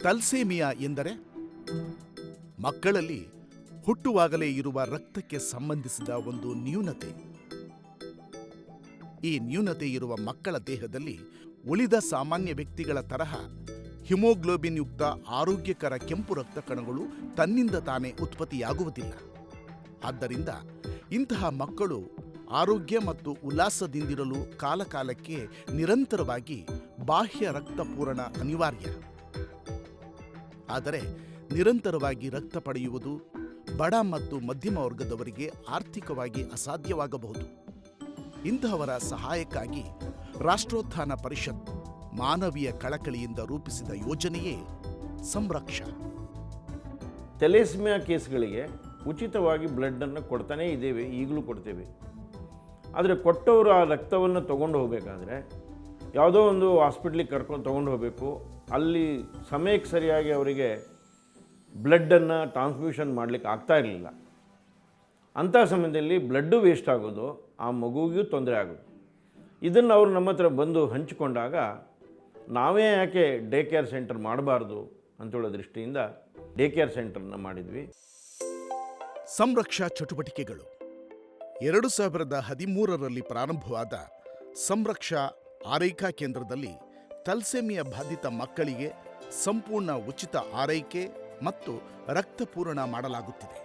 ತಲ್ಸೇಮಿಯಾ ಎಂದರೆ ಮಕ್ಕಳಲ್ಲಿ ಹುಟ್ಟುವಾಗಲೇ ಇರುವ ರಕ್ತಕ್ಕೆ ಸಂಬಂಧಿಸಿದ ಒಂದು ನ್ಯೂನತೆ. ಈ ನ್ಯೂನತೆ ಇರುವ ಮಕ್ಕಳ ದೇಹದಲ್ಲಿ ಉಳಿದ ಸಾಮಾನ್ಯ ವ್ಯಕ್ತಿಗಳ ತರಹ ಹಿಮೋಗ್ಲೋಬಿನ್ ಯುಕ್ತ ಆರೋಗ್ಯಕರ ಕೆಂಪು ರಕ್ತ ಕಣಗಳು ತನ್ನಿಂದ ತಾನೇ ಉತ್ಪತ್ತಿಯಾಗುವುದಿಲ್ಲ. ಆದ್ದರಿಂದ ಇಂತಹ ಮಕ್ಕಳು ಆರೋಗ್ಯ ಮತ್ತು ಉಲ್ಲಾಸದಿಂದಿರಲು ಕಾಲಕಾಲಕ್ಕೆ ನಿರಂತರವಾಗಿ ಬಾಹ್ಯ ರಕ್ತ ಪೂರಣ ಅನಿವಾರ್ಯ. ಆದರೆ ನಿರಂತರವಾಗಿ ರಕ್ತ ಪಡೆಯುವುದು ಬಡ ಮತ್ತು ಮಧ್ಯಮ ವರ್ಗದವರಿಗೆ ಆರ್ಥಿಕವಾಗಿ ಅಸಾಧ್ಯವಾಗಬಹುದು. ಇಂತಹವರ ಸಹಾಯಕ್ಕಾಗಿ ರಾಷ್ಟ್ರೋತ್ಥಾನ ಪರಿಷತ್ ಮಾನವೀಯ ಕಳಕಳಿಯಿಂದ ರೂಪಿಸಿದ ಯೋಜನೆಯೇ ಸಂರಕ್ಷಾ. ಥೆಲೇಸೆಮಿಯಾ ಕೇಸ್ಗಳಿಗೆ ಉಚಿತವಾಗಿ ಬ್ಲಡ್ಡನ್ನು ಕೊಡ್ತಾನೇ ಇದ್ದೇವೆ, ಈಗಲೂ ಕೊಡ್ತೇವೆ. ಆದರೆ ಕೊಟ್ಟವರು ಆ ರಕ್ತವನ್ನು ತೊಗೊಂಡು ಹೋಗಬೇಕಾದ್ರೆ ಯಾವುದೋ ಒಂದು ಹಾಸ್ಪಿಟ್ಲಿಗೆ ಕರ್ಕೊಂಡು ತೊಗೊಂಡು ಹೋಗಬೇಕು. ಅಲ್ಲಿ ಸಮಯಕ್ಕೆ ಸರಿಯಾಗಿ ಅವರಿಗೆ ಬ್ಲಡ್ಡನ್ನು ಟ್ರಾನ್ಸ್ಫ್ಯೂಷನ್ ಮಾಡಲಿಕ್ಕೆ ಆಗ್ತಾ ಇರಲಿಲ್ಲ. ಅಂಥ ಸಮಯದಲ್ಲಿ ಬ್ಲಡ್ಡು ವೇಸ್ಟ್ ಆಗೋದು, ಆ ಮಗುವಿಗೂ ತೊಂದರೆ ಆಗೋದು. ಇದನ್ನು ಅವರು ನಮ್ಮ ಹತ್ರ ಬಂದು ಹಂಚಿಕೊಂಡಾಗ ನಾವೇ ಯಾಕೆ ಡೇ ಕೇರ್ ಸೆಂಟರ್ ಮಾಡಬಾರ್ದು ಅಂತೇಳೋ ದೃಷ್ಟಿಯಿಂದ ಡೇ ಕೇರ್ ಸೆಂಟರ್ನ ಮಾಡಿದ್ವಿ. ಸಂರಕ್ಷಾ ಚಟುವಟಿಕೆಗಳು 2013ರಲ್ಲಿ ಪ್ರಾರಂಭವಾದ ಸಂರಕ್ಷಾ ಆರೈಕಾ ಕೇಂದ್ರದಲ್ಲಿ ತಲ್ಸೇಮಿಯಾ ಬಾಧಿತ ಮಕ್ಕಳಿಗೆ ಸಂಪೂರ್ಣ ಉಚಿತ ಆರೈಕೆ ಮತ್ತು ರಕ್ತಪೂರಣ ಮಾಡಲಾಗುತ್ತಿದೆ.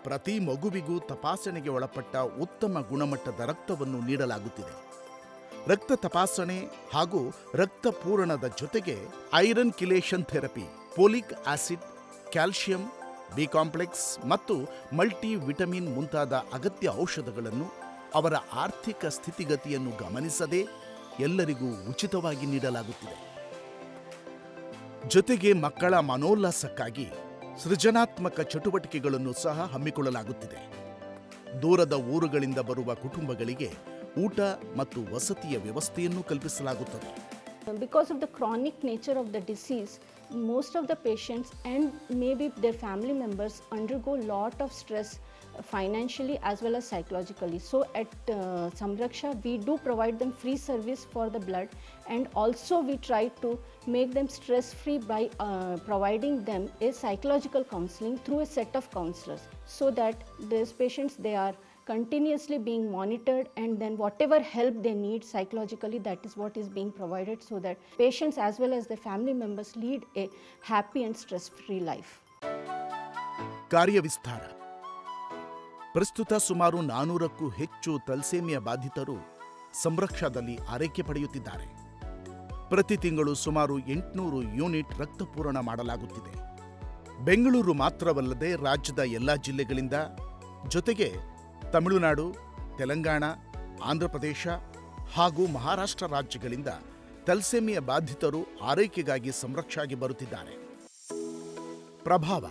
ಪ್ರತಿ ಮಗುವಿಗೂ ತಪಾಸಣೆಗೆ ಒಳಪಟ್ಟ ಉತ್ತಮ ಗುಣಮಟ್ಟದ ರಕ್ತವನ್ನು ನೀಡಲಾಗುತ್ತಿದೆ. ರಕ್ತ ತಪಾಸಣೆ ಹಾಗೂ ರಕ್ತಪೂರಣದ ಜೊತೆಗೆ iron chelation therapy, folic acid, calcium, B complex ಮತ್ತು ಮಲ್ಟಿ ವಿಟಮಿನ್ ಮುಂತಾದ ಅಗತ್ಯ ಔಷಧಗಳನ್ನು ಅವರ ಆರ್ಥಿಕ ಸ್ಥಿತಿಗತಿಯನ್ನು ಗಮನಿಸದೆ ಎಲ್ಲರಿಗೂ ಉಚಿತವಾಗಿ ನೀಡಲಾಗುತ್ತಿದೆ. ಜೊತೆಗೆ ಮಕ್ಕಳ ಮನೋಲ್ಲಾಸಕ್ಕಾಗಿ ಸೃಜನಾತ್ಮಕ ಚಟುವಟಿಕೆಗಳನ್ನು ಸಹ ಹಮ್ಮಿಕೊಳ್ಳಲಾಗುತ್ತಿದೆ. ದೂರದ ಊರುಗಳಿಂದ ಬರುವ ಕುಟುಂಬಗಳಿಗೆ ಊಟ ಮತ್ತು ವಸತಿಯ ವ್ಯವಸ್ಥೆಯನ್ನು ಕಲ್ಪಿಸಲಾಗುತ್ತದೆ. Because of the chronic nature of the disease, most of the patients and maybe their family members undergo lot of stress financially as well as psychologically. So at Samraksha, we do provide them free service for the blood, and also we try to make them stress free by providing them a psychological counseling through a set of counselors, so that these patients, they are continuously being monitored, and then whatever help they need psychologically, that is what is being provided, so that patients as well as their family members lead a happy and stress-free life. ಕಾರ್ಯವಿಸ್ತಾರ. ಪ್ರಸ್ತುತ ಸುಮಾರು 400ಕ್ಕೂ ಹೆಚ್ಚು ತಲ್ಸೇಮಿಯಾ ಬಾಧಿತರು ಸಂರಕ್ಷಾದಲ್ಲಿ ಆರೈಕೆ ಪಡೆಯುತ್ತಿದ್ದಾರೆ. ಪ್ರತಿ ತಿಂಗಳು ಸುಮಾರು 800 unit ರಕ್ತಪೂರಣ ಮಾಡಲಾಗುತ್ತಿದೆ. ಬೆಂಗಳೂರು ಮಾತ್ರವಲ್ಲದೆ ರಾಜ್ಯದ ಎಲ್ಲ ಜಿಲ್ಲೆಗಳಿಂದ, ಜೊತೆಗೆ ತಮಿಳುನಾಡು, ತೆಲಂಗಾಣ, ಆಂಧ್ರಪ್ರದೇಶ ಹಾಗೂ ಮಹಾರಾಷ್ಟ್ರ ರಾಜ್ಯಗಳಿಂದ ತಲ್ಸೇಮಿಯಾ ಬಾಧಿತರು ಆರೈಕೆಗಾಗಿ ಸಂರಕ್ಷಾಗೆ ಬರುತ್ತಿದ್ದಾರೆ. ಪ್ರಭಾವ.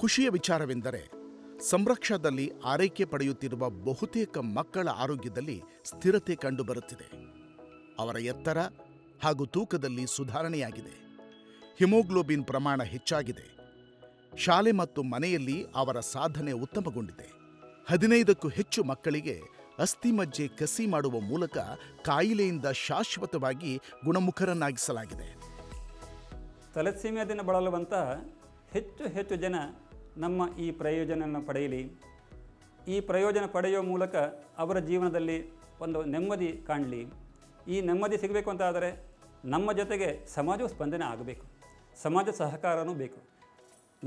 ಖುಷಿಯ ವಿಚಾರವೆಂದರೆ ಸಂರಕ್ಷಾದಲ್ಲಿ ಆರೈಕೆ ಪಡೆಯುತ್ತಿರುವ ಬಹುತೇಕ ಮಕ್ಕಳ ಆರೋಗ್ಯದಲ್ಲಿ ಸ್ಥಿರತೆ ಕಂಡುಬರುತ್ತಿದೆ. ಅವರ ಎತ್ತರ ಹಾಗೂ ತೂಕದಲ್ಲಿ ಸುಧಾರಣೆಯಾಗಿದೆ. ಹಿಮೋಗ್ಲೋಬಿನ್ ಪ್ರಮಾಣ ಹೆಚ್ಚಾಗಿದೆ. ಶಾಲೆ ಮತ್ತು ಮನೆಯಲ್ಲಿ ಅವರ ಸಾಧನೆ ಉತ್ತಮಗೊಂಡಿದೆ. 15ಕ್ಕೂ ಹೆಚ್ಚು ಮಕ್ಕಳಿಗೆ ಅಸ್ಥಿಮಜ್ಜೆ ಕಸಿ ಮಾಡುವ ಮೂಲಕ ಕಾಯಿಲೆಯಿಂದ ಶಾಶ್ವತವಾಗಿ ಗುಣಮುಖರನ್ನಾಗಿಸಲಾಗಿದೆ. ತಲೆಸೀಮಿಯಾದಿಂದ ಬಳಲುವಂಥ ಹೆಚ್ಚು ಜನ ನಮ್ಮ ಈ ಪ್ರಯೋಜನವನ್ನು ಪಡೆಯಲಿ. ಈ ಪ್ರಯೋಜನ ಪಡೆಯುವ ಮೂಲಕ ಅವರ ಜೀವನದಲ್ಲಿ ಒಂದು ನೆಮ್ಮದಿ ಕಾಣಲಿ. ಈ ನೆಮ್ಮದಿ ಸಿಗಬೇಕು ಅಂತಾದರೆ ನಮ್ಮ ಜೊತೆಗೆ ಸಮಾಜವು ಸ್ಪಂದನೆ ಆಗಬೇಕು, ಸಮಾಜ ಸಹಕಾರವೂ ಬೇಕು.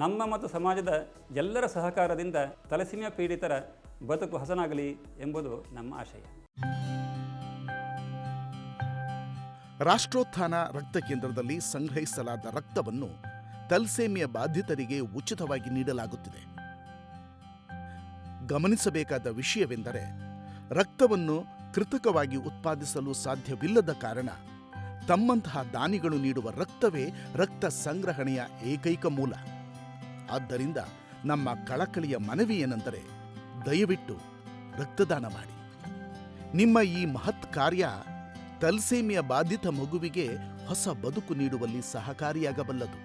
ನಮ್ಮ ಮತ್ತು ಸಮಾಜದ ಎಲ್ಲರ ಸಹಕಾರದಿಂದ ತಲೆಸೀಮಿಯಾ ಪೀಡಿತರ ಬದುಕು ಹಸನಾಗಲಿ ಎಂಬುದು ನಮ್ಮ ಆಶಯ. ರಾಷ್ಟ್ರೋತ್ಥಾನ ರಕ್ತ ಕೇಂದ್ರದಲ್ಲಿ ಸಂಗ್ರಹಿಸಲಾದ ರಕ್ತವನ್ನು ತಲ್ಸೇಮಿಯಾ ಬಾಧಿತರಿಗೆ ಉಚಿತವಾಗಿ ನೀಡಲಾಗುತ್ತಿದೆ. ಗಮನಿಸಬೇಕಾದ ವಿಷಯವೆಂದರೆ, ರಕ್ತವನ್ನು ಕೃತಕವಾಗಿ ಉತ್ಪಾದಿಸಲು ಸಾಧ್ಯವಿಲ್ಲದ ಕಾರಣ ತಮ್ಮಂತಹ ದಾನಿಗಳು ನೀಡುವ ರಕ್ತವೇ ರಕ್ತ ಸಂಗ್ರಹಣೆಯ ಏಕೈಕ ಮೂಲ. ಆದ್ದರಿಂದ ನಮ್ಮ ಕಳಕಳಿಯ ಮನವಿ ಏನೆಂದರೆ, ದಯವಿಟ್ಟು ರಕ್ತದಾನ ಮಾಡಿ. ನಿಮ್ಮ ಈ ಮಹತ್ ಕಾರ್ಯ ತಲ್ಸೇಮಿಯಾ ಬಾಧಿತ ಮಗುವಿಗೆ ಹೊಸ ಬದುಕು ನೀಡುವಲ್ಲಿ ಸಹಕಾರಿಯಾಗಬಲ್ಲದು.